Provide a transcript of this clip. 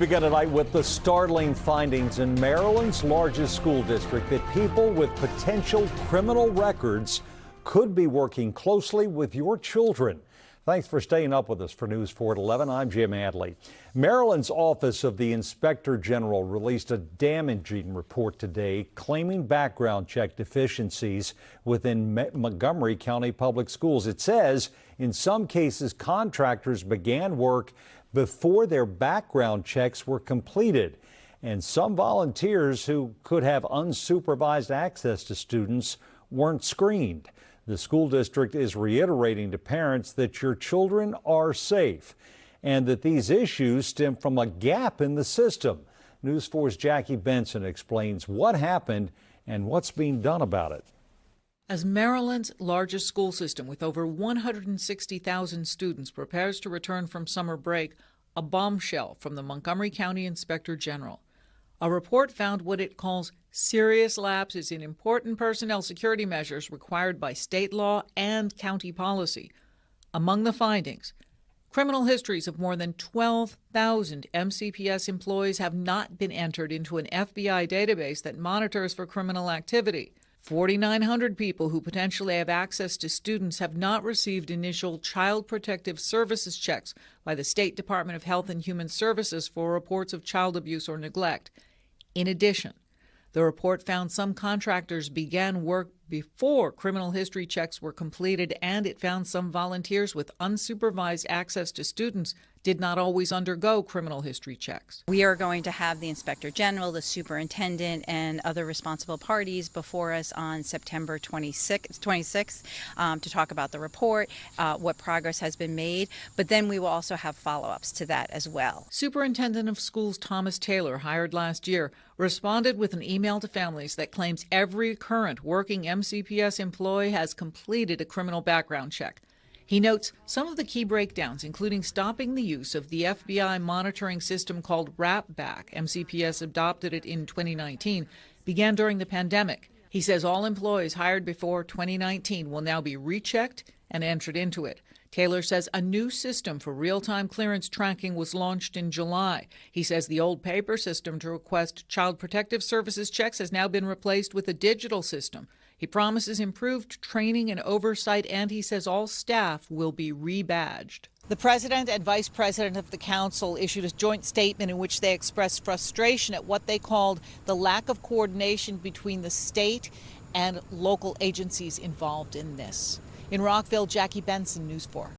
Begin tonight with the startling findings in Maryland's largest school district that people with potential criminal records could be working closely with your children. Thanks for staying up with us for News 4 at 11. I'm Jim Adley. Maryland's Office of the Inspector General released a damaging report today claiming background check deficiencies within Montgomery County Public Schools. It says in some cases contractors began work before their background checks were completed, and some volunteers who could have unsupervised access to students weren't screened. The school district is reiterating to parents that your children are safe and that these issues stem from a gap in the system. News 4's Jackie Bensen explains what happened and what's being done about it. As Maryland's largest school system with over 160,000 students prepares to return from summer break, a bombshell from the Montgomery County Inspector General. A report found what it calls serious lapses in important personnel security measures required by state law and county policy. Among the findings, criminal histories of more than 12,000 MCPS employees have not been entered into an FBI database that monitors for criminal activity. 4,900 people who potentially have access to students have not received initial Child Protective Services checks by the State Department of Health and Human Services for reports of child abuse or neglect. In addition, the report found some contractors began work before criminal history checks were completed, and it found some volunteers with unsupervised access to students did not always undergo criminal history checks. We are going to have the Inspector General, the Superintendent, and other responsible parties before us on September 26th to talk about the report, what progress has been made, but then we will also have follow-ups to that as well. Superintendent of Schools Thomas Taylor, hired last year, responded with an email to families that claims every current working MCPS employee has completed a criminal background check. He notes some of the key breakdowns, including stopping the use of the FBI monitoring system called RapBack. MCPS adopted it in 2019, began during the pandemic. He says all employees hired before 2019 will now be rechecked and entered into it. Taylor says a new system for real-time clearance tracking was launched in July. He says the old paper system to request Child Protective Services checks has now been replaced with a digital system. He promises improved training and oversight, and he says all staff will be rebadged. The president and vice president of the council issued a joint statement in which they expressed frustration at what they called the lack of coordination between the state and local agencies involved in this. In Rockville, Jackie Bensen, News 4.